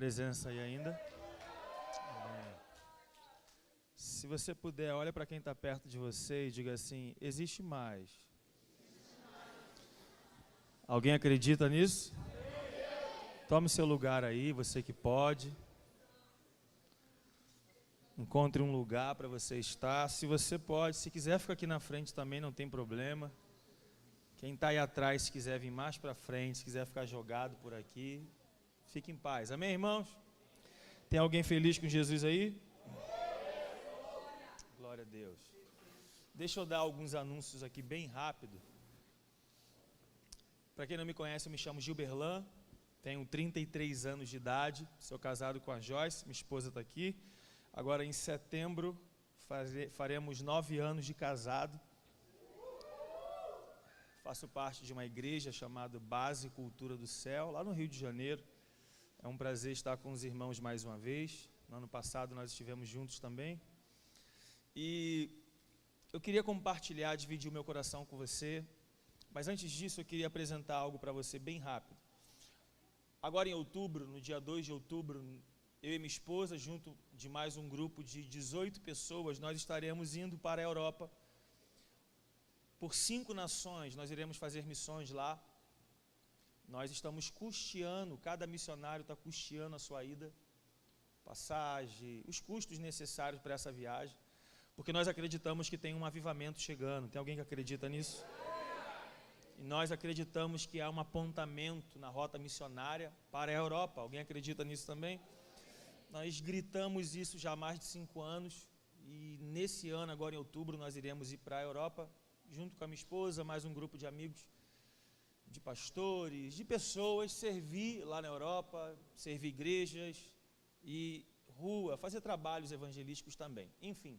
presença aí ainda. Amém. Se você puder, olha para quem está perto de você e diga assim: existe mais. Alguém acredita nisso? Tome seu lugar aí, você que pode. Encontre um lugar para você estar. Se você pode, se quiser ficar aqui na frente também, não tem problema. Quem está aí atrás, se quiser vir mais para frente, se quiser ficar jogado por aqui, fique em paz. Amém, irmãos? Tem alguém feliz com Jesus aí? Glória a Deus. Deixa eu dar alguns anúncios aqui bem rápido. Para quem não me conhece, eu me chamo Gilberlan, tenho 33 anos de idade, sou casado com a Joyce, minha esposa está aqui. Agora em setembro faremos 9 anos de casado. Faço parte de uma igreja chamada Base Cultura do Céu, lá no Rio de Janeiro. É um prazer estar com os irmãos mais uma vez. No ano passado nós estivemos juntos também. E eu queria compartilhar, dividir o meu coração com você. Mas antes disso eu queria apresentar algo para você bem rápido. Agora em outubro, no dia 2 de outubro, eu e minha esposa, junto de mais um grupo de 18 pessoas, nós estaremos indo para a Europa. Por 5 nações, nós iremos fazer missões lá. Nós estamos custeando, cada missionário está custeando a sua ida, passagem, os custos necessários para essa viagem, porque nós acreditamos que tem um avivamento chegando. Tem alguém que acredita nisso? E nós acreditamos que há um apontamento na rota missionária para a Europa. Alguém acredita nisso também? Nós gritamos isso já há mais de 5 anos, e nesse ano, agora em outubro, nós iremos ir para a Europa, junto com a minha esposa, mais um grupo de amigos, de pastores, de pessoas, servir lá na Europa, servir igrejas e rua, fazer trabalhos evangelísticos também, enfim.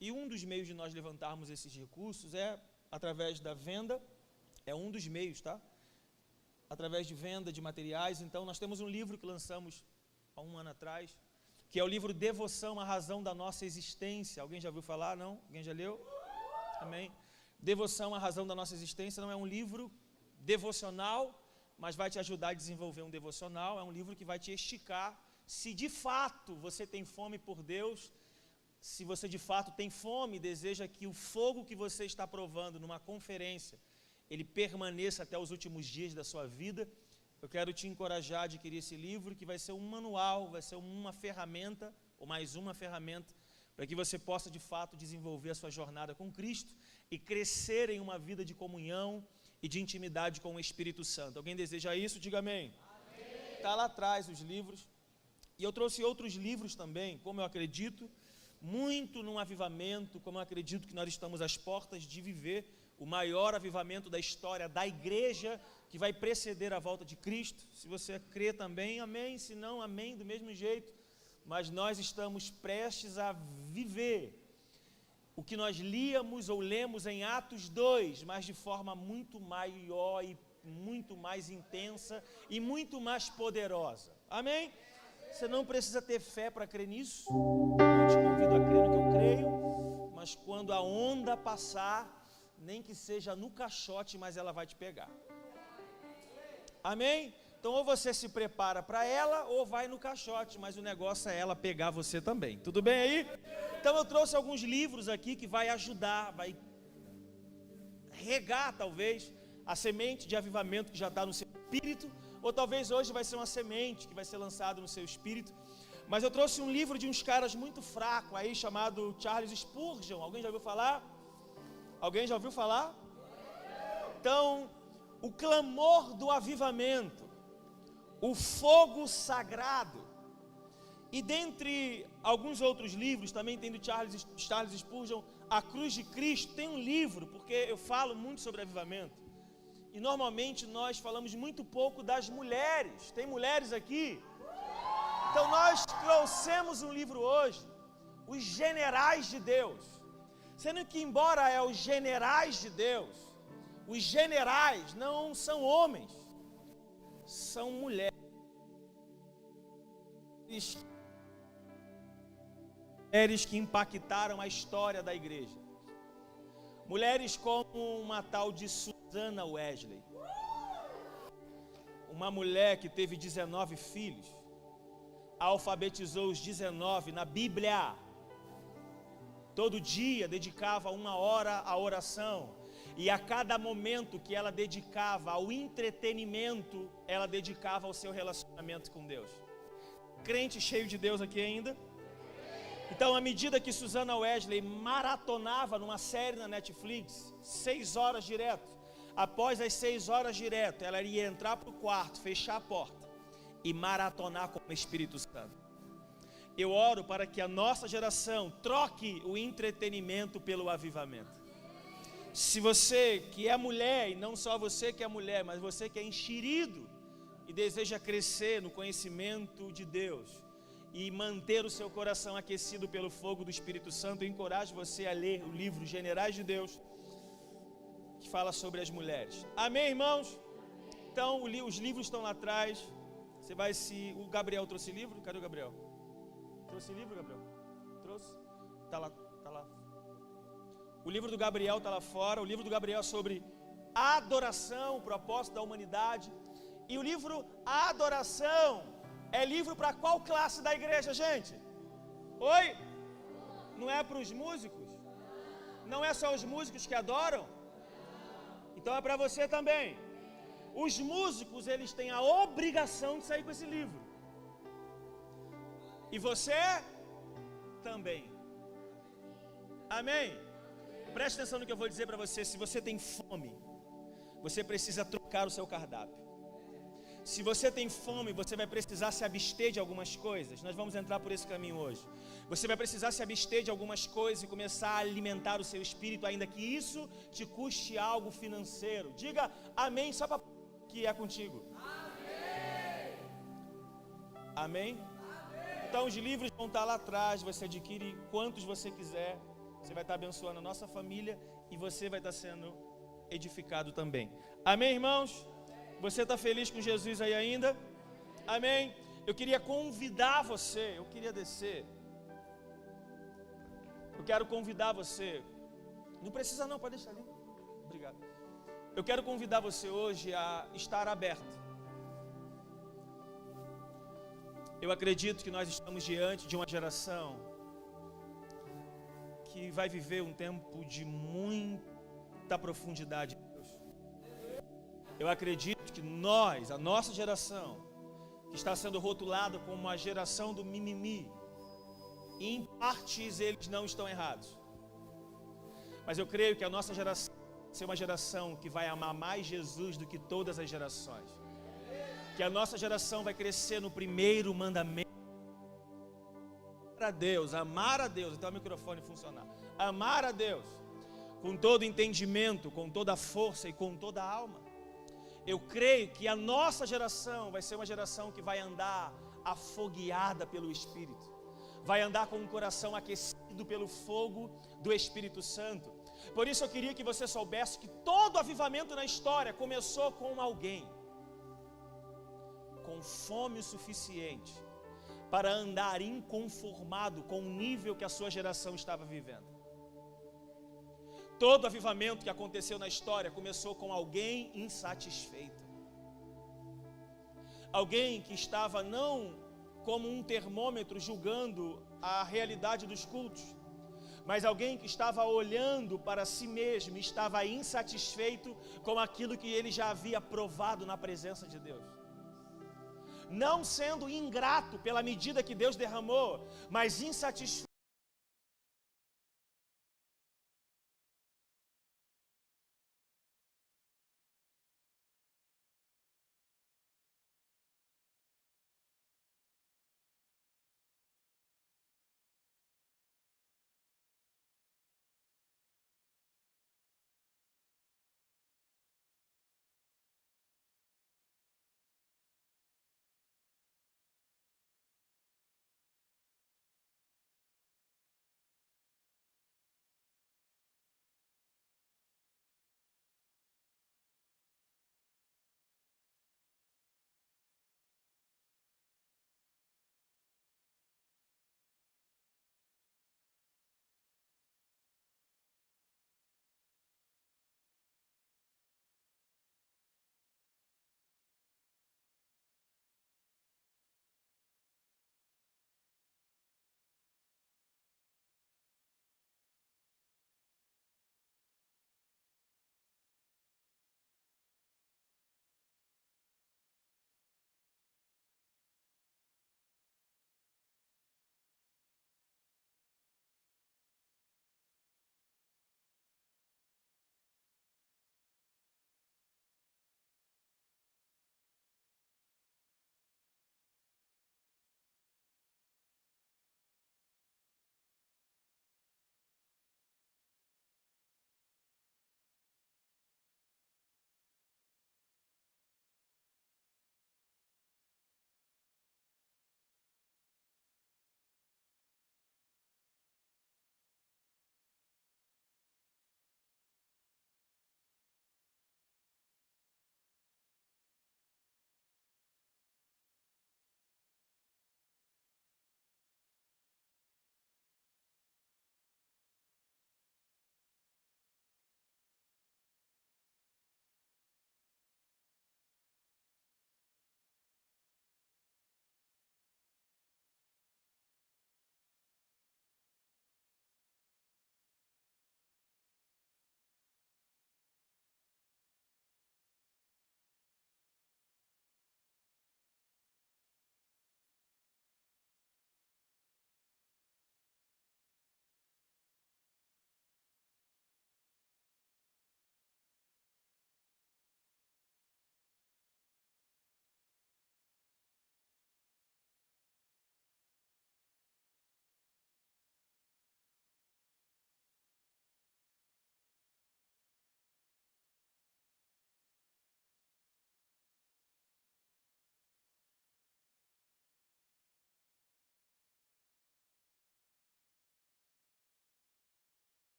E um dos meios de nós levantarmos esses recursos é através da venda, é um dos meios, tá? Através de venda de materiais. Então nós temos um livro que lançamos há 1 ano atrás, que é o livro Devoção, a Razão da Nossa Existência. Alguém já ouviu falar? Não? Alguém já leu? Amém? Devoção, a Razão da Nossa Existência não é um livro devocional, mas vai te ajudar a desenvolver um devocional. É um livro que vai te esticar. Se de fato você tem fome por Deus, se você de fato tem fome e deseja que o fogo que você está provando numa conferência, ele permaneça até os últimos dias da sua vida, eu quero te encorajar a adquirir esse livro, que vai ser um manual, vai ser uma ferramenta, ou mais uma ferramenta, para que você possa de fato desenvolver a sua jornada com Cristo e crescer em uma vida de comunhão e de intimidade com o Espírito Santo. Alguém deseja isso? Diga amém. Está lá atrás os livros. E eu trouxe outros livros também, como eu acredito muito num avivamento, como eu acredito que nós estamos às portas de viver o maior avivamento da história da igreja, que vai preceder a volta de Cristo. Se você crê também, amém. Se não, amém, do mesmo jeito. Mas nós estamos prestes a viver o que nós líamos ou lemos em Atos 2, mas de forma muito maior e muito mais intensa e muito mais poderosa. Amém? Você não precisa ter fé para crer nisso. Não te convido a crer no que eu creio, mas quando a onda passar, nem que seja no caixote, mas ela vai te pegar. Amém? Então ou você se prepara para ela, ou vai no caixote, mas o negócio é ela pegar você também. Tudo bem aí? Então eu trouxe alguns livros aqui que vai ajudar, vai regar talvez a semente de avivamento que já está no seu espírito, ou talvez hoje vai ser uma semente que vai ser lançada no seu espírito. Mas eu trouxe um livro de uns caras muito fracos aí, chamado Charles Spurgeon. Alguém já ouviu falar? Alguém já ouviu falar? Então, o clamor do avivamento, o fogo sagrado. E dentre alguns outros livros, também tem do Charles Spurgeon, A Cruz de Cristo. Tem um livro, porque eu falo muito sobre avivamento, e normalmente nós falamos muito pouco das mulheres. Tem mulheres aqui? Então nós trouxemos um livro hoje, Os Generais de Deus. Sendo que, embora é os generais de Deus, os generais não são homens, são mulheres. Mulheres que impactaram a história da igreja. Mulheres como uma tal de Susana Wesley. Uma mulher que teve 19 filhos. alfabetizou os 19 na Bíblia. Todo dia dedicava 1 hora à oração. E a cada momento que ela dedicava ao entretenimento, ela dedicava ao seu relacionamento com Deus. Crente cheio de Deus aqui ainda? Então, à medida que Susana Wesley maratonava numa série na Netflix, 6 horas direto, após as 6 horas direto, ela ia entrar para o quarto, fechar a porta e maratonar com o Espírito Santo. Eu oro para que a nossa geração troque o entretenimento pelo avivamento. Se você que é mulher, e não só você que é mulher, mas você que é enxerido e deseja crescer no conhecimento de Deus e manter o seu coração aquecido pelo fogo do Espírito Santo, eu encorajo você a ler o livro Generais de Deus, que fala sobre as mulheres. Amém, irmãos? Então, os livros estão lá atrás. Você vai se... O Gabriel trouxe livro? Cadê o Gabriel? Trouxe livro, Gabriel? Trouxe? Tá lá. O livro do Gabriel está lá fora. O livro do Gabriel é sobre adoração, o propósito da humanidade. E o livro Adoração é livro para qual classe da igreja, gente? Oi? Não é para os músicos? Não é só os músicos que adoram? Então é para você também. Os músicos, eles têm a obrigação de sair com esse livro. E você também. Amém? Preste atenção no que eu vou dizer para você. Se você tem fome, você precisa trocar o seu cardápio. Se você tem fome, você vai precisar se abster de algumas coisas. Nós vamos entrar por esse caminho hoje. Você vai precisar se abster de algumas coisas e começar a alimentar o seu espírito, ainda que isso te custe algo financeiro. Diga amém, só para que é contigo. Amém. Amém? Então os livros vão estar lá atrás. Você adquire quantos você quiser. Você vai estar abençoando a nossa família e você vai estar sendo edificado também. Amém, irmãos? Você está feliz com Jesus aí ainda? Amém? Eu queria convidar você, eu queria descer. Eu quero convidar você. Não precisa não, pode deixar ali. Obrigado. Eu quero convidar você hoje a estar aberto. Eu acredito que nós estamos diante de uma geração que vai viver um tempo de muita profundidade em Deus. Eu acredito que nós, a nossa geração, que está sendo rotulada como uma geração do mimimi, e em partes eles não estão errados. Mas eu creio que a nossa geração vai ser uma geração que vai amar mais Jesus do que todas as gerações. Que a nossa geração vai crescer no primeiro mandamento. Amar a Deus, até o microfone funcionar. Amar a Deus com todo entendimento, com toda a força e com toda a alma. Eu creio que a nossa geração vai ser uma geração que vai andar afogueada pelo Espírito. Vai andar com o coração aquecido pelo fogo do Espírito Santo. Por isso eu queria que você soubesse que todo avivamento na história começou com alguém com fome o suficiente para andar inconformado com o nível que a sua geração estava vivendo. Todo avivamento que aconteceu na história começou com alguém insatisfeito. Alguém que estava não como um termômetro julgando a realidade dos cultos, mas alguém que estava olhando para si mesmo e estava insatisfeito com aquilo que ele já havia provado na presença de Deus. Não sendo ingrato pela medida que Deus derramou, mas insatisfeito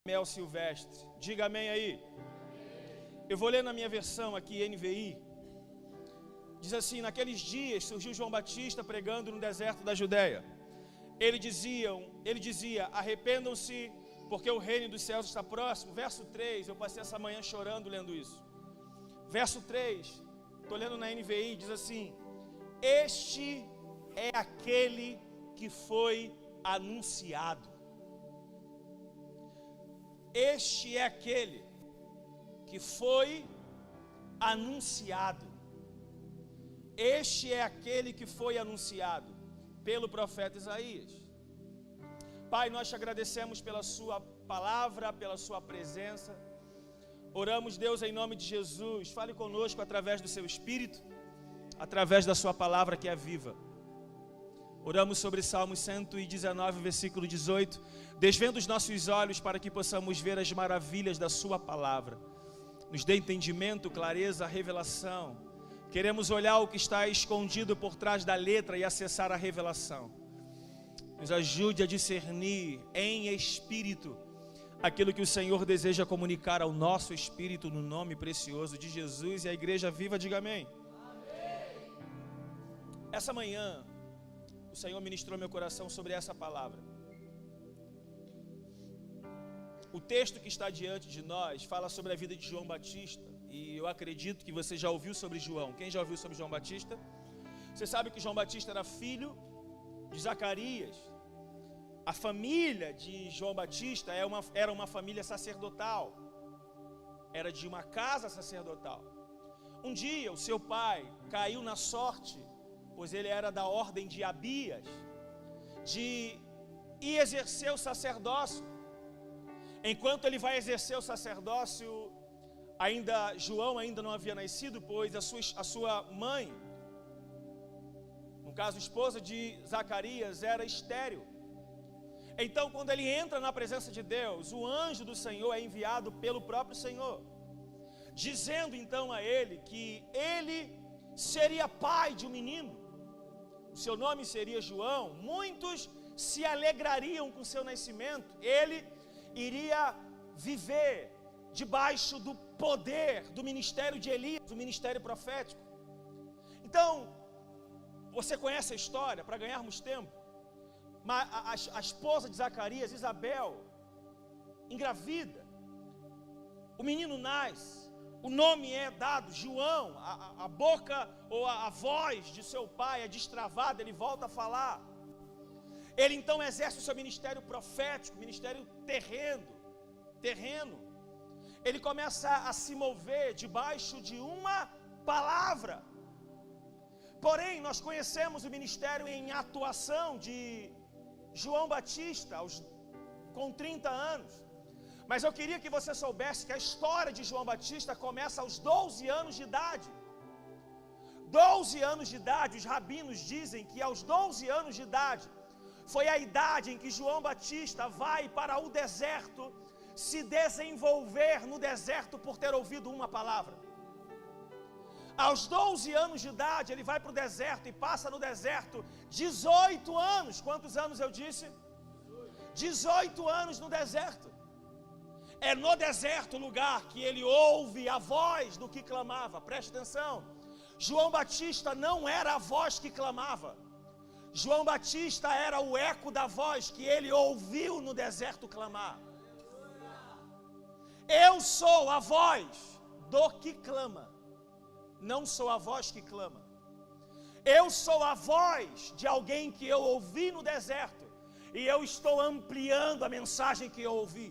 Mel Silvestre. Diga amém aí. Eu vou ler na minha versão aqui, NVI. Diz assim: naqueles dias surgiu João Batista pregando no deserto da Judéia. Ele dizia, arrependam-se, porque o reino dos céus está próximo. Verso 3, eu passei essa manhã chorando lendo isso. Verso 3, estou lendo na NVI, diz assim: este é aquele que foi anunciado. Este é aquele que foi anunciado. Este é aquele que foi anunciado pelo profeta Isaías. Pai, nós te agradecemos pela sua palavra, pela sua presença. Oramos, Deus, em nome de Jesus, fale conosco através do seu Espírito, através da sua palavra que é viva. Oramos sobre Salmos 119, versículo 18. Desvenda os nossos olhos para que possamos ver as maravilhas da sua palavra. Nos dê entendimento, clareza, revelação. Queremos olhar o que está escondido por trás da letra e acessar a revelação. Nos ajude a discernir em espírito aquilo que o Senhor deseja comunicar ao nosso espírito, no nome precioso de Jesus. E a igreja viva diga amém. Amém. Essa manhã o Senhor ministrou meu coração sobre essa palavra. O texto que está diante de nós fala sobre a vida de João Batista. E eu acredito que você já ouviu sobre João. Quem já ouviu sobre João Batista? Você sabe que João Batista era filho de Zacarias. A família de João Batista era uma família sacerdotal. Era de uma casa sacerdotal. Um dia o seu pai caiu na sorte, pois ele era da ordem de Abias, de ir exercer o sacerdócio. Enquanto ele vai exercer o sacerdócio, João ainda não havia nascido, pois a sua mãe, no caso esposa de Zacarias, era estéril. Então, quando ele entra na presença de Deus, o anjo do Senhor é enviado pelo próprio Senhor, dizendo então a ele que ele seria pai de um menino. O seu nome seria João. Muitos se alegrariam com seu nascimento. Ele iria viver debaixo do poder do ministério de Elias, do ministério profético. Então, você conhece a história, para ganharmos tempo. A esposa de Zacarias, Isabel, engravida. O menino nasce. O nome é dado, João. A boca ou a voz de seu pai é destravada, ele volta a falar. Ele então exerce o seu ministério profético, ministério terreno. Ele começa a se mover debaixo de uma palavra. Porém, nós conhecemos o ministério em atuação de João Batista com 30 anos. Mas eu queria que você soubesse que a história de João Batista começa aos 12 anos de idade. 12 anos de idade, os rabinos dizem que aos 12 anos de idade foi a idade em que João Batista vai para o deserto se desenvolver no deserto por ter ouvido uma palavra. Aos 12 anos de idade ele vai para o deserto e passa no deserto 18 anos. Quantos anos eu disse? 18 anos no deserto. É no deserto o lugar que ele ouve a voz do que clamava. Preste atenção. João Batista não era a voz que clamava. João Batista era o eco da voz que ele ouviu no deserto clamar. Eu sou a voz do que clama. Não sou a voz que clama. Eu sou a voz de alguém que eu ouvi no deserto. E eu estou ampliando a mensagem que eu ouvi.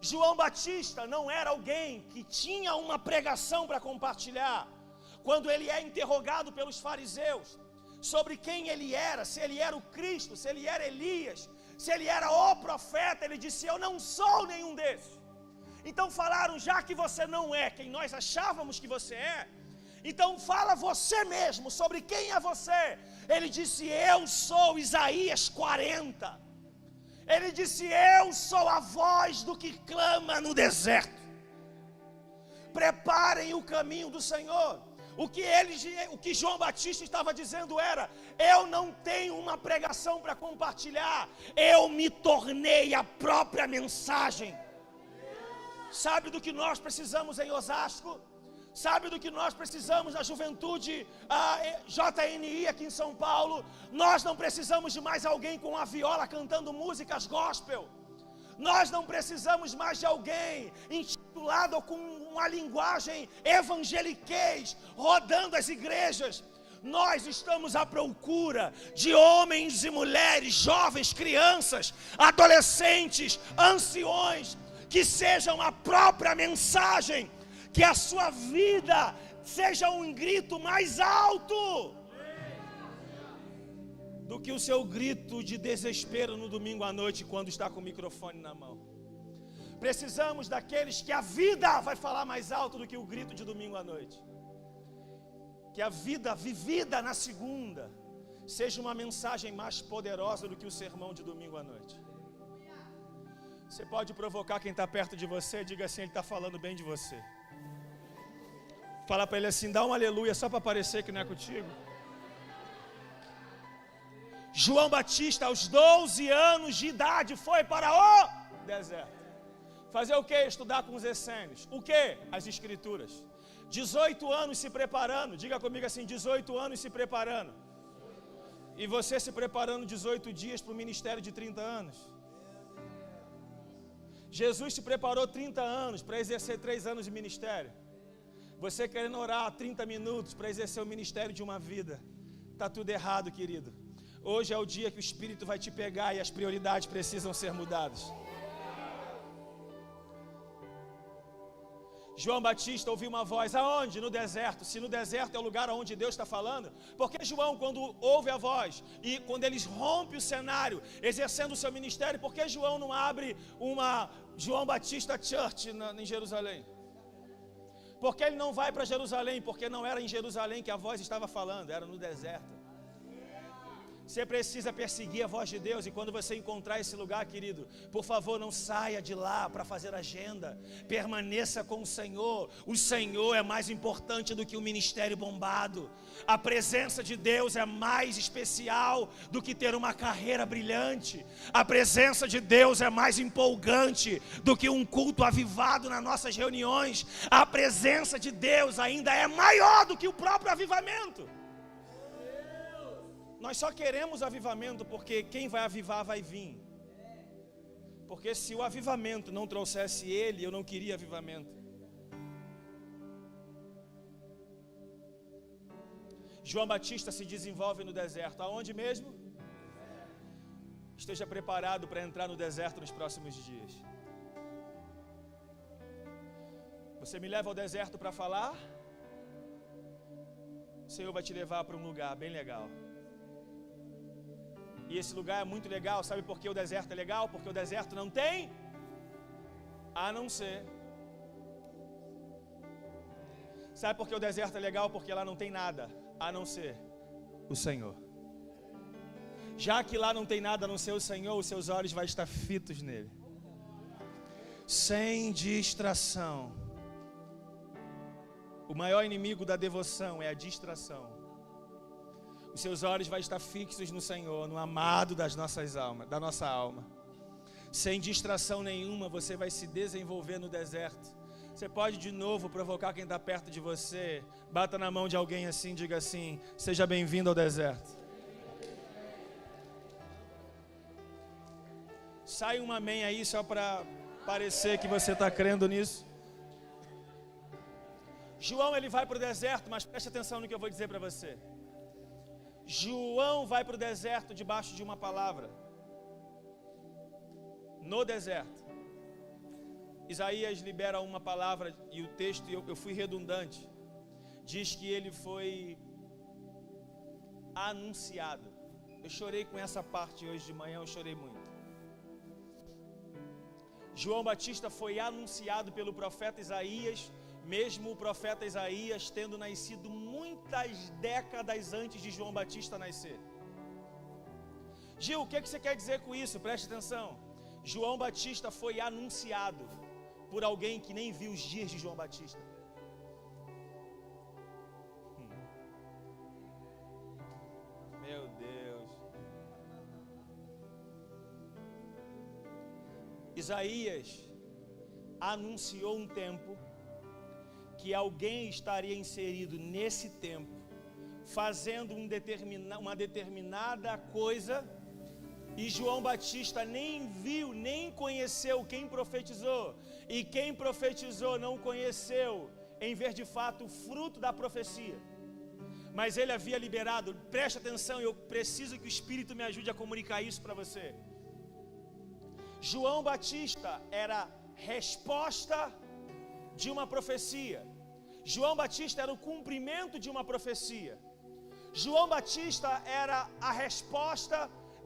João Batista não era alguém que tinha uma pregação para compartilhar. Quando ele é interrogado pelos fariseus sobre quem ele era, se ele era o Cristo, se ele era Elias, se ele era o profeta, ele disse: eu não sou nenhum desses. Então falaram: já que você não é quem nós achávamos que você é, então fala você mesmo sobre quem é você. Ele disse: eu sou Isaías 40. Ele disse: eu sou a voz do que clama no deserto. Preparem o caminho do Senhor. O que João Batista estava dizendo era: eu não tenho uma pregação para compartilhar, eu me tornei a própria mensagem. Sabe do que nós precisamos em Osasco? Sabe do que nós precisamos na juventude JNI aqui em São Paulo? Nós não precisamos de mais alguém com a viola cantando músicas gospel. Nós não precisamos mais de alguém intitulado com uma linguagem evangeliquez rodando as igrejas. Nós estamos à procura de homens e mulheres, jovens, crianças, adolescentes, anciões, que sejam a própria mensagem, que a sua vida seja um grito mais alto do que o seu grito de desespero no domingo à noite quando está com o microfone na mão. Precisamos daqueles que a vida vai falar mais alto do que o grito de domingo à noite. Que a vida vivida na segunda seja uma mensagem mais poderosa do que o sermão de domingo à noite. Você pode provocar quem está perto de você, diga assim, ele está falando bem de você. Fala para ele assim, dá um aleluia só para parecer que não é contigo. João Batista, aos 12 anos de idade, foi para o deserto. Fazer o que? Estudar com os essênios. O que? As escrituras. 18 anos se preparando, diga comigo assim, 18 anos se preparando. E você se preparando 18 dias para o ministério de 30 anos. Jesus se preparou 30 anos para exercer 3 anos de ministério. Você querendo orar 30 minutos para exercer o ministério de uma vida. Está tudo errado, querido. Hoje é o dia que o Espírito vai te pegar e as prioridades precisam ser mudadas. João Batista ouviu uma voz, aonde? No deserto. Se no deserto é o lugar onde Deus está falando, porque João, quando ouve a voz e quando eles rompem o cenário, exercendo o seu ministério, por que João não abre uma João Batista Church em Jerusalém? Porque ele não vai para Jerusalém, porque não era em Jerusalém que a voz estava falando, era no deserto. Você precisa perseguir a voz de Deus, e quando você encontrar esse lugar, querido, por favor, não saia de lá para fazer agenda. Permaneça com o Senhor. O Senhor é mais importante do que o ministério bombado. A presença de Deus é mais especial do que ter uma carreira brilhante. A presença de Deus é mais empolgante do que um culto avivado nas nossas reuniões. A presença de Deus ainda é maior do que o próprio avivamento. Nós só queremos avivamento porque quem vai avivar vai vir. Porque se o avivamento não trouxesse ele, eu não queria avivamento. João Batista se desenvolve no deserto. Aonde mesmo? Esteja preparado para entrar no deserto nos próximos dias. Você me leva ao deserto para falar? O Senhor vai te levar para um lugar bem legal. E esse lugar é muito legal, sabe por que o deserto é legal? Porque o deserto não tem a não ser. Sabe por que o deserto é legal? Porque lá não tem nada a não ser o Senhor. Já que lá não tem nada a não ser o Senhor, os seus olhos vão estar fitos nele. Sem distração. O maior inimigo da devoção é a distração. Os seus olhos vão estar fixos no Senhor, no amado das nossas almas, da nossa alma. Sem distração nenhuma, você vai se desenvolver no deserto. Você pode de novo provocar quem está perto de você. Bata na mão de alguém assim, diga assim, seja bem-vindo ao deserto. Sai um amém aí só para parecer que você está crendo nisso. João, ele vai para o deserto, mas preste atenção no que eu vou dizer para você. João vai para o deserto debaixo de uma palavra. No deserto. Isaías libera uma palavra e o texto, eu fui redundante. Diz que ele foi anunciado. Eu chorei com essa parte hoje de manhã, eu chorei muito. João Batista foi anunciado pelo profeta Isaías, mesmo o profeta Isaías tendo nascido muitas décadas antes de João Batista nascer. Gil, o que você quer dizer com isso? Preste atenção. João Batista foi anunciado por alguém que nem viu os dias de João Batista. Meu Deus. Isaías anunciou um tempo que alguém estaria inserido nesse tempo, fazendo uma determinada coisa, e João Batista nem viu, nem conheceu quem profetizou, e quem profetizou não conheceu, em ver de fato o fruto da profecia. Mas ele havia liberado, preste atenção, eu preciso que o Espírito me ajude a comunicar isso para você. João Batista era resposta de uma profecia. João Batista era o cumprimento de uma profecia. João Batista era a resposta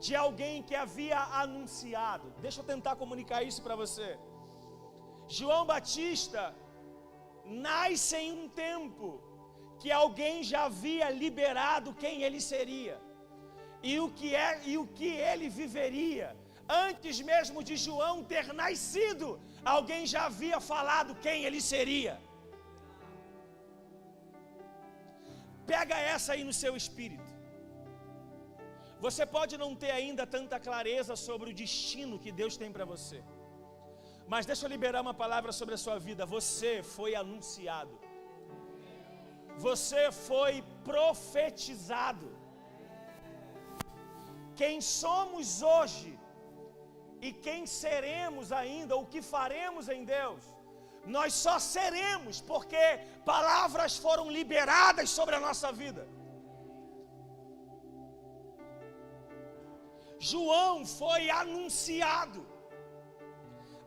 de alguém que havia anunciado. Deixa eu tentar comunicar isso para você. João Batista nasce em um tempo que alguém já havia liberado quem ele seria e o que ele viveria. Antes mesmo de João ter nascido, alguém já havia falado quem ele seria. Pega essa aí no seu espírito. Você pode não ter ainda tanta clareza sobre o destino que Deus tem para você, mas deixa eu liberar uma palavra sobre a sua vida. Você foi anunciado. Você foi profetizado. Quem somos hoje e quem seremos ainda, o que faremos em Deus, nós só seremos porque palavras foram liberadas sobre a nossa vida. João foi anunciado.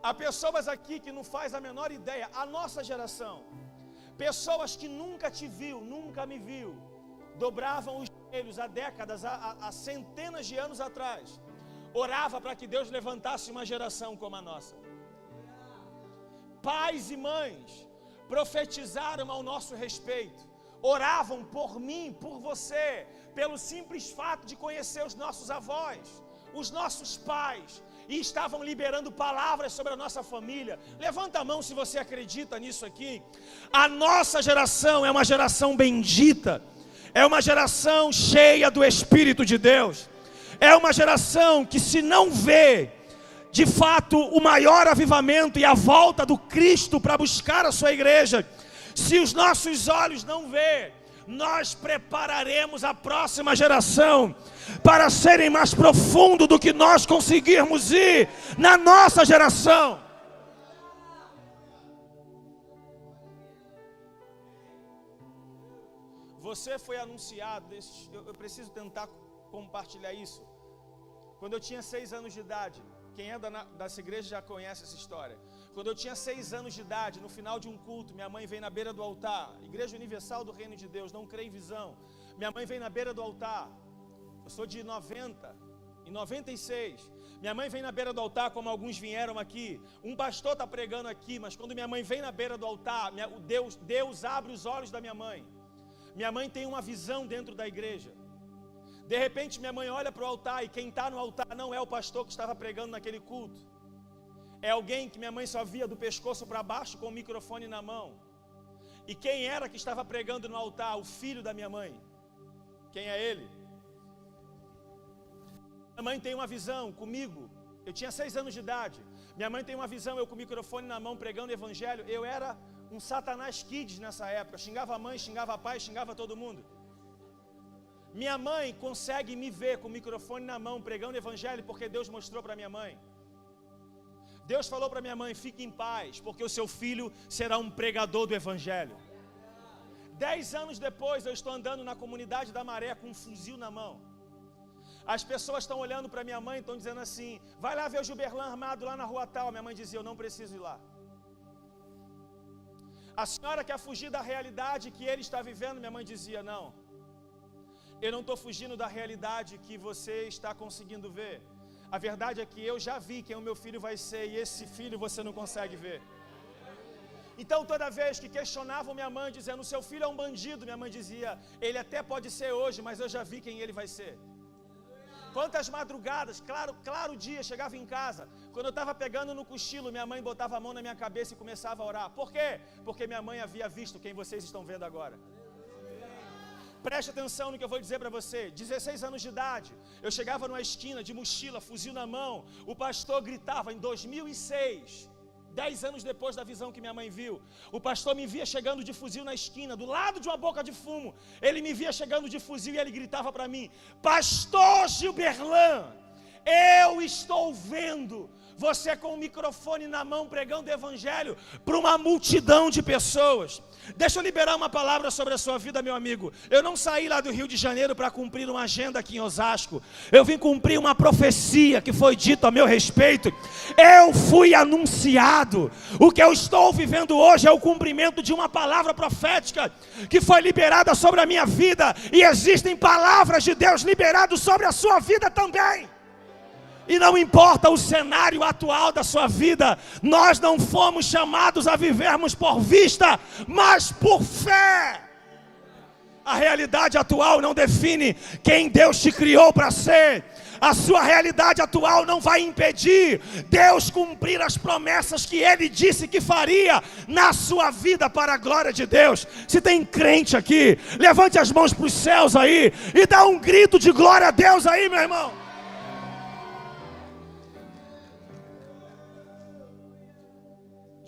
Há pessoas aqui que não faz a menor ideia, a nossa geração, pessoas que nunca te viu, nunca me viu, dobravam os joelhos há décadas, há centenas de anos atrás, orava para que Deus levantasse uma geração como a nossa. Pais e mães profetizaram ao nosso respeito, oravam por mim, por você, pelo simples fato de conhecer os nossos avós, os nossos pais, e estavam liberando palavras sobre a nossa família. Levanta a mão se você acredita nisso aqui. A nossa geração é uma geração bendita, é uma geração cheia do Espírito de Deus, é uma geração que, se não vê de fato o maior avivamento e a volta do Cristo para buscar a sua igreja, se os nossos olhos não vê, nós prepararemos a próxima geração para serem mais profundo do que nós conseguirmos ir na nossa geração. Você foi anunciado, eu preciso tentar compartilhar isso. Quando eu tinha 6 anos de idade, quem é dessa igreja já conhece essa história. Quando eu tinha 6 anos de idade, no final de um culto, minha mãe vem na beira do altar, Igreja Universal do Reino de Deus, não crê em visão. Minha mãe vem na beira do altar, eu sou de 90, em 96, minha mãe vem na beira do altar, como alguns vieram aqui. Um pastor está pregando aqui, mas quando minha mãe vem na beira do altar, Deus abre os olhos da minha mãe. Minha mãe tem uma visão dentro da igreja. De repente minha mãe olha para o altar, e quem está no altar não é o pastor que estava pregando naquele culto. É alguém que minha mãe só via do pescoço para baixo com o microfone na mão. E quem era que estava pregando no altar? O filho da minha mãe. Quem é ele? Minha mãe tem uma visão comigo. Eu tinha 6 anos de idade. Minha mãe tem uma visão, eu com o microfone na mão pregando o evangelho. Eu era um Satanás Kids nessa época. Xingava a mãe, xingava a pai, xingava todo mundo. Minha mãe consegue me ver com o microfone na mão pregando o evangelho porque Deus mostrou para minha mãe. Deus falou para minha mãe: fique em paz, porque o seu filho será um pregador do evangelho. 10 anos depois eu estou andando na comunidade da Maré com um fuzil na mão. As pessoas estão olhando para minha mãe e estão dizendo assim: vai lá ver o Gilberlan armado lá na rua tal. Minha mãe dizia: eu não preciso ir lá. A senhora quer fugir da realidade que ele está vivendo? Minha mãe dizia: não, eu não estou fugindo da realidade que você está conseguindo ver. A verdade é que eu já vi quem o meu filho vai ser, e esse filho você não consegue ver. Então toda vez que questionavam minha mãe dizendo: seu filho é um bandido, minha mãe dizia: ele até pode ser hoje, mas eu já vi quem ele vai ser. Quantas madrugadas, claro dia, chegava em casa, quando eu estava pegando no cochilo, minha mãe botava a mão na minha cabeça e começava a orar. Por quê? Porque minha mãe havia visto quem vocês estão vendo agora. Preste atenção no que eu vou dizer para você. 16 anos de idade, eu chegava numa esquina de mochila, fuzil na mão. O pastor gritava, em 2006, 10 anos depois da visão que minha mãe viu, o pastor me via chegando de fuzil na esquina, do lado de uma boca de fumo. Ele me via chegando de fuzil e ele gritava para mim: Pastor Gilberlan, eu estou vendo você com o microfone na mão pregando o evangelho para uma multidão de pessoas. Deixa eu liberar uma palavra sobre a sua vida, meu amigo. Eu não saí lá do Rio de Janeiro para cumprir uma agenda aqui em Osasco. Eu vim cumprir uma profecia que foi dita a meu respeito. Eu fui anunciado. O que eu estou vivendo hoje é o cumprimento de uma palavra profética que foi liberada sobre a minha vida. E existem palavras de Deus liberadas sobre a sua vida também. E não importa o cenário atual da sua vida, nós não fomos chamados a vivermos por vista, mas por fé. A realidade atual não define quem Deus te criou para ser. A sua realidade atual não vai impedir Deus cumprir as promessas que Ele disse que faria na sua vida para a glória de Deus. Se tem crente aqui, levante as mãos para os céus aí e dá um grito de glória a Deus aí, meu irmão.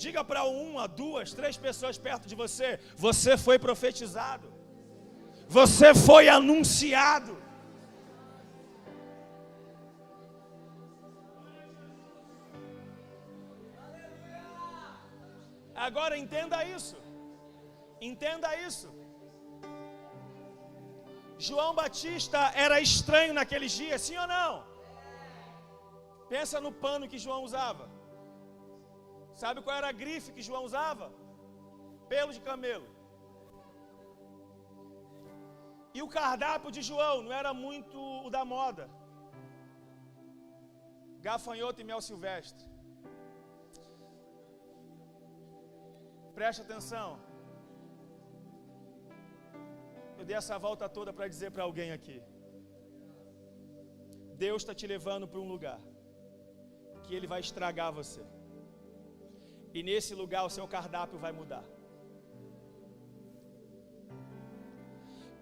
Diga para 1, 2, 3 pessoas perto de você: você foi profetizado, você foi anunciado. Agora entenda isso, entenda isso. João Batista era estranho naqueles dias, sim ou não? Pensa no pano que João usava. Sabe qual era a grife que João usava? Pelo de camelo. E o cardápio de João não era muito o da moda. Gafanhoto e mel silvestre. Preste atenção. Eu dei essa volta toda para dizer para alguém aqui: Deus está te levando para um lugar que Ele vai estragar você. E nesse lugar o seu cardápio vai mudar.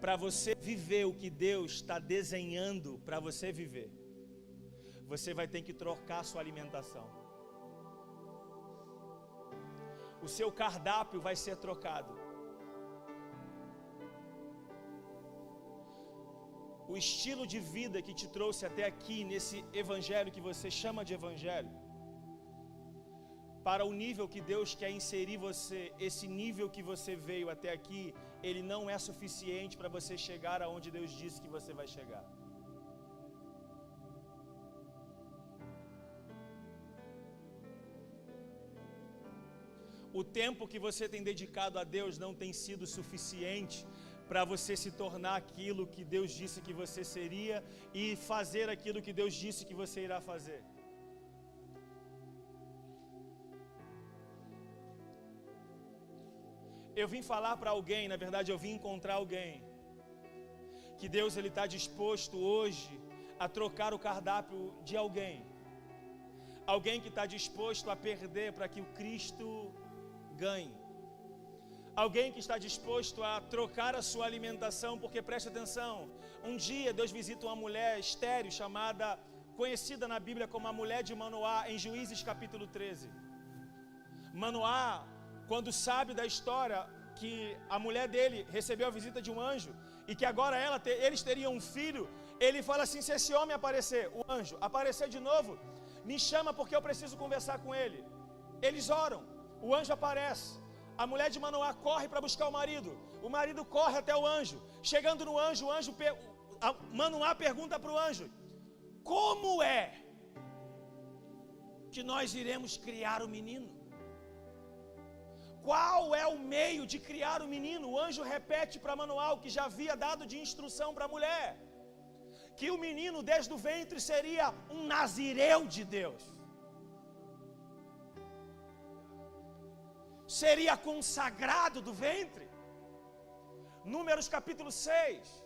Para você viver o que Deus está desenhando para você viver, você vai ter que trocar sua alimentação. O seu cardápio vai ser trocado. O estilo de vida que te trouxe até aqui, nesse evangelho que você chama de evangelho, para o nível que Deus quer inserir você, esse nível que você veio até aqui, ele não é suficiente para você chegar aonde Deus disse que você vai chegar. O tempo que você tem dedicado a Deus não tem sido suficiente para você se tornar aquilo que Deus disse que você seria e fazer aquilo que Deus disse que você irá fazer. Eu vim falar para alguém, na verdade eu vim encontrar alguém, que Deus ele está disposto hoje a trocar o cardápio de alguém. Alguém que está disposto a perder para que o Cristo ganhe. Alguém que está disposto a trocar a sua alimentação, porque preste atenção, um dia Deus visita uma mulher estéril chamada, conhecida na Bíblia como a mulher de Manoá, em Juízes capítulo 13. Manoá, quando sabe da história que a mulher dele recebeu a visita de um anjo e que agora eles teriam um filho, ele fala assim: se esse homem aparecer, o anjo aparecer de novo, me chama porque eu preciso conversar com ele. Eles oram, o anjo aparece, a mulher de Manoá corre para buscar o marido corre até o anjo. Chegando no anjo, Manoá pergunta para o anjo: como é que nós iremos criar o menino? Qual é o meio de criar o menino? O anjo repete para Manoá o que já havia dado de instrução para a mulher: que o menino desde o ventre seria um nazireu de Deus, seria consagrado do ventre. Números capítulo 6,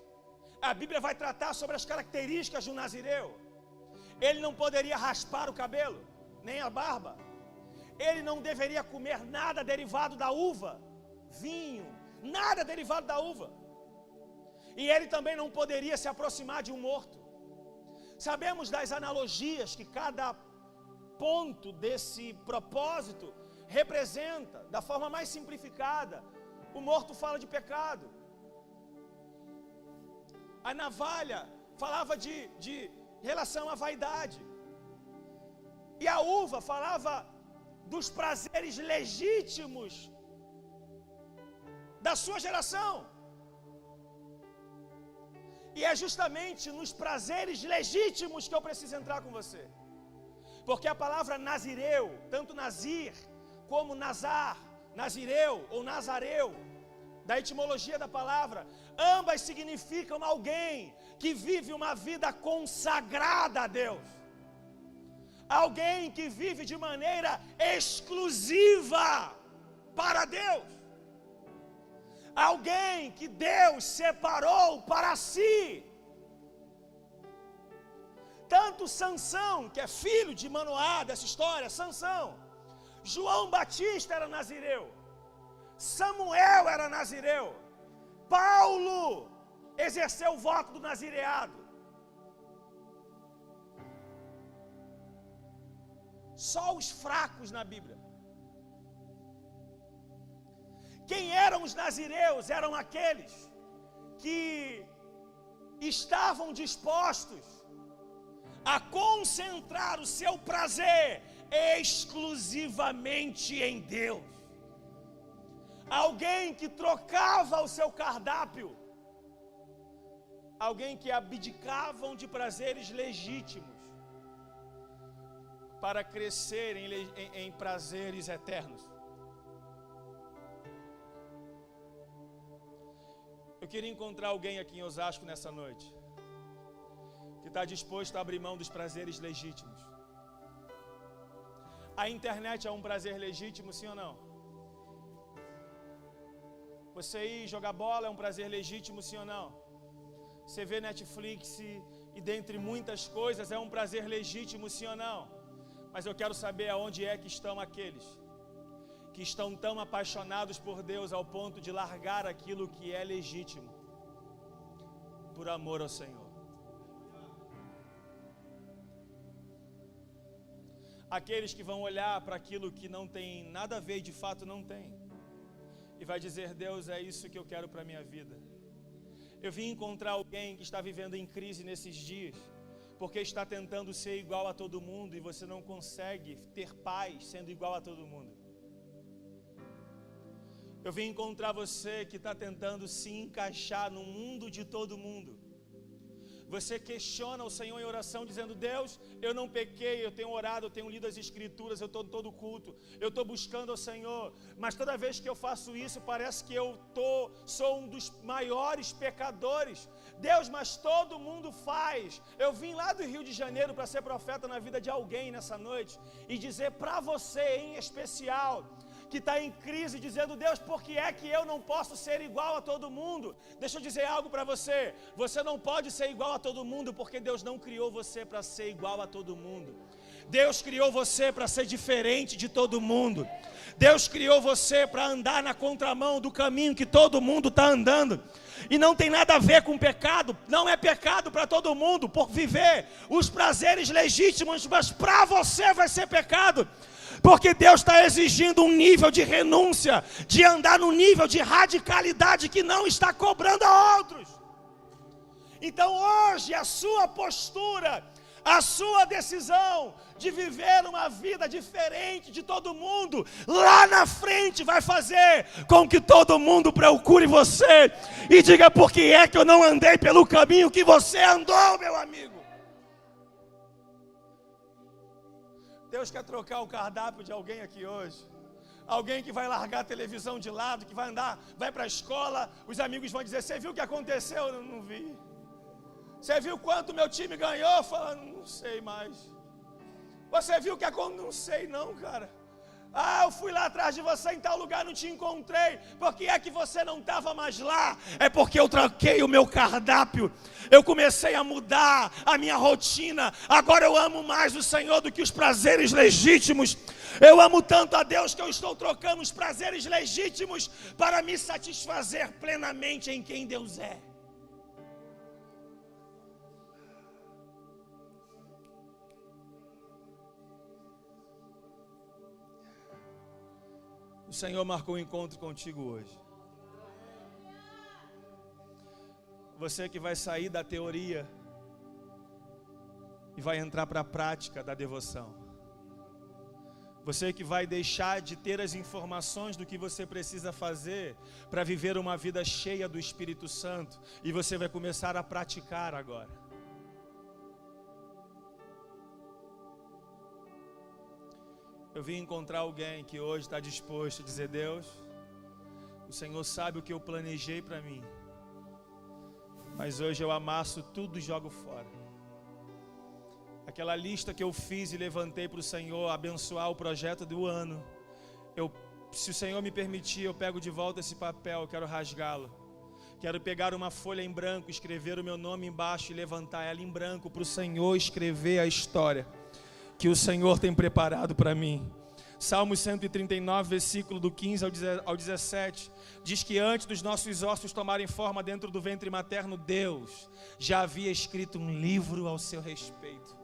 a Bíblia vai tratar sobre as características do nazireu. Ele não poderia raspar o cabelo, nem a barba. Ele não deveria comer nada derivado da uva, vinho, nada derivado da uva. E ele também não poderia se aproximar de um morto. Sabemos das analogias que cada ponto desse propósito representa, da forma mais simplificada, o morto fala de pecado. A navalha falava de relação à vaidade. E a uva falava dos prazeres legítimos da sua geração. E é justamente nos prazeres legítimos que eu preciso entrar com você. Porque a palavra nazireu, tanto nazir como nazar, nazireu ou nazareu, da etimologia da palavra, ambas significam alguém que vive uma vida consagrada a Deus. Alguém que vive de maneira exclusiva para Deus. Alguém que Deus separou para si. Tanto Sansão, que é filho de Manoá dessa história, Sansão, João Batista era nazireu, Samuel era nazireu, Paulo exerceu o voto do nazireado. Só os fracos na Bíblia. Quem eram os nazireus? Eram aqueles que estavam dispostos a concentrar o seu prazer exclusivamente em Deus. Alguém que trocava o seu cardápio, alguém que abdicavam de prazeres legítimos para crescer em prazeres eternos. Eu queria encontrar alguém aqui em Osasco nessa noite que está disposto a abrir mão dos prazeres legítimos. A internet é um prazer legítimo, sim ou não? Você ir jogar bola é um prazer legítimo, sim ou não? Você vê Netflix e dentre muitas coisas é um prazer legítimo, sim ou não? Mas eu quero saber aonde é que estão aqueles que estão tão apaixonados por Deus ao ponto de largar aquilo que é legítimo por amor ao Senhor. Aqueles que vão olhar para aquilo que não tem nada a ver e de fato não tem, e vai dizer: Deus, é isso que eu quero para a minha vida. Eu vim encontrar alguém que está vivendo em crise nesses dias, porque está tentando ser igual a todo mundo e você não consegue ter paz sendo igual a todo mundo. Eu vim encontrar você que está tentando se encaixar no mundo de todo mundo. Você questiona o Senhor em oração dizendo: Deus, eu não pequei, eu tenho orado, eu tenho lido as Escrituras, eu estou em todo culto, eu estou buscando ao Senhor, mas toda vez que eu faço isso parece que eu sou um dos maiores pecadores. Deus, mas todo mundo faz. Eu vim lá do Rio de Janeiro para ser profeta na vida de alguém nessa noite e dizer para você em especial, que está em crise, dizendo: Deus, por que é que eu não posso ser igual a todo mundo? Deixa eu dizer algo para você: você não pode ser igual a todo mundo, porque Deus não criou você para ser igual a todo mundo. Deus criou você para ser diferente de todo mundo. Deus criou você para andar na contramão do caminho que todo mundo está andando. E não tem nada a ver com pecado. Não é pecado para todo mundo por viver os prazeres legítimos, mas para você vai ser pecado. Porque Deus está exigindo um nível de renúncia, de andar no nível de radicalidade que não está cobrando a outros. Então hoje a sua postura, a sua decisão de viver uma vida diferente de todo mundo, lá na frente vai fazer com que todo mundo procure você e diga: por que é que eu não andei pelo caminho que você andou, meu amigo? Deus quer trocar o cardápio de alguém aqui hoje. Alguém que vai largar a televisão de lado, que vai andar, vai para a escola, os amigos vão dizer: você viu o que aconteceu? Eu não vi. Você viu quanto meu time ganhou? Fala: não sei mais. Você viu o que aconteceu? Não sei não, cara. Ah, eu fui lá atrás de você em tal lugar, não te encontrei. Por que é que você não estava mais lá? É porque eu troquei o meu cardápio. Eu comecei a mudar a minha rotina. Agora eu amo mais o Senhor do que os prazeres legítimos. Eu amo tanto a Deus que eu estou trocando os prazeres legítimos para me satisfazer plenamente em quem Deus é. Senhor marcou um encontro contigo hoje. Você que vai sair da teoria e vai entrar para a prática da devoção. Você que vai deixar de ter as informações do que você precisa fazer para viver uma vida cheia do Espírito Santo, e você vai começar a praticar agora. Eu vim encontrar alguém que hoje está disposto a dizer: Deus, o Senhor sabe o que eu planejei para mim, mas hoje eu amasso tudo e jogo fora. Aquela lista que eu fiz e levantei para o Senhor abençoar o projeto do ano, se o Senhor me permitir, eu pego de volta esse papel, eu quero rasgá-lo. Quero pegar uma folha em branco, escrever o meu nome embaixo e levantar ela em branco para o Senhor escrever a história que o Senhor tem preparado para mim. Salmos 139, versículo do 15 ao 17, diz que antes dos nossos ossos tomarem forma dentro do ventre materno, Deus já havia escrito um livro ao seu respeito.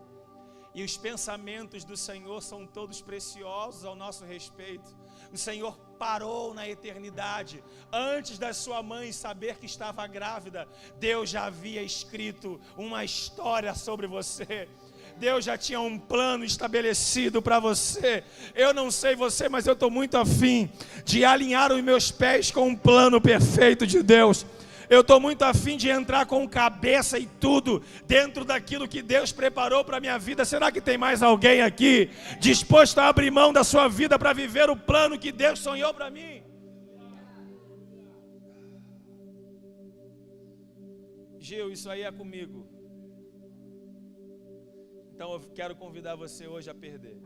E os pensamentos do Senhor são todos preciosos ao nosso respeito. O Senhor parou na eternidade. Antes da sua mãe saber que estava grávida, Deus já havia escrito uma história sobre você. Deus já tinha um plano estabelecido para você. Eu não sei você, mas eu estou muito afim de alinhar os meus pés com um plano perfeito de Deus. Eu estou muito afim de entrar com cabeça e tudo dentro daquilo que Deus preparou para a minha vida. Será que tem mais alguém aqui disposto a abrir mão da sua vida para viver o plano que Deus sonhou para mim? Gil, isso aí é comigo. Então eu quero convidar você hoje a perder.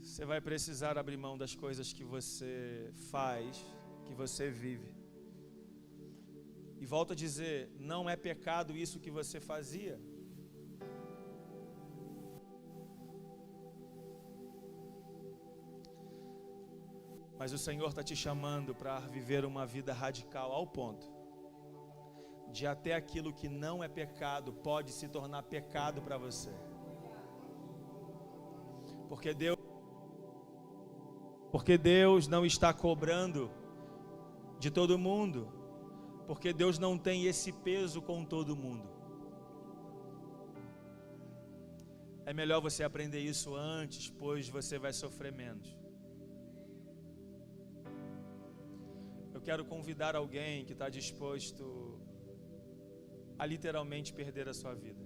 Você vai precisar abrir mão das coisas que você faz, que você vive. E volto a dizer, não é pecado isso que você fazia. Mas o Senhor está te chamando para viver uma vida radical ao ponto de até aquilo que não é pecado pode se tornar pecado para você. Porque Deus não está cobrando de todo mundo, porque Deus não tem esse peso com todo mundo. É melhor você aprender isso antes, pois você vai sofrer menos. Eu quero convidar alguém que está disposto a literalmente perder a sua vida.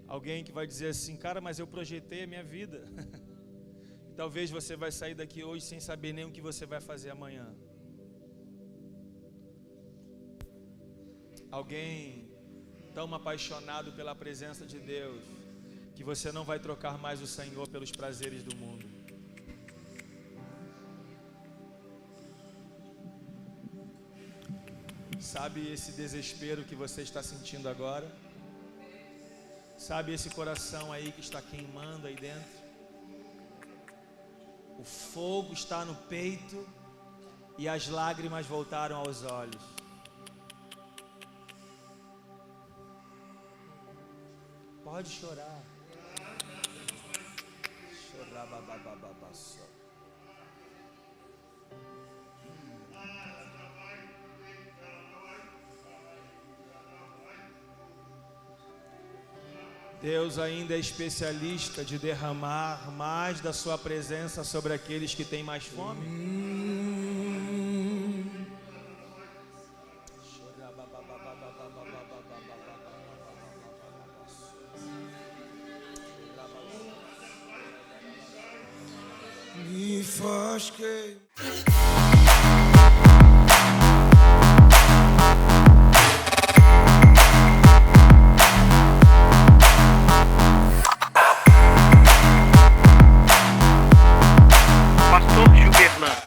Alguém que vai dizer assim: cara, mas eu projetei a minha vida. Talvez você vai sair daqui hoje sem saber nem o que você vai fazer amanhã. Alguém tão apaixonado pela presença de Deus que você não vai trocar mais o Senhor pelos prazeres do mundo. Sabe esse desespero que você está sentindo agora? Sabe esse coração aí que está queimando aí dentro? O fogo está no peito e as lágrimas voltaram aos olhos. Pode chorar. Chorar babababassó. Deus ainda é especialista de derramar mais da sua presença sobre aqueles que têm mais fome. Me faz que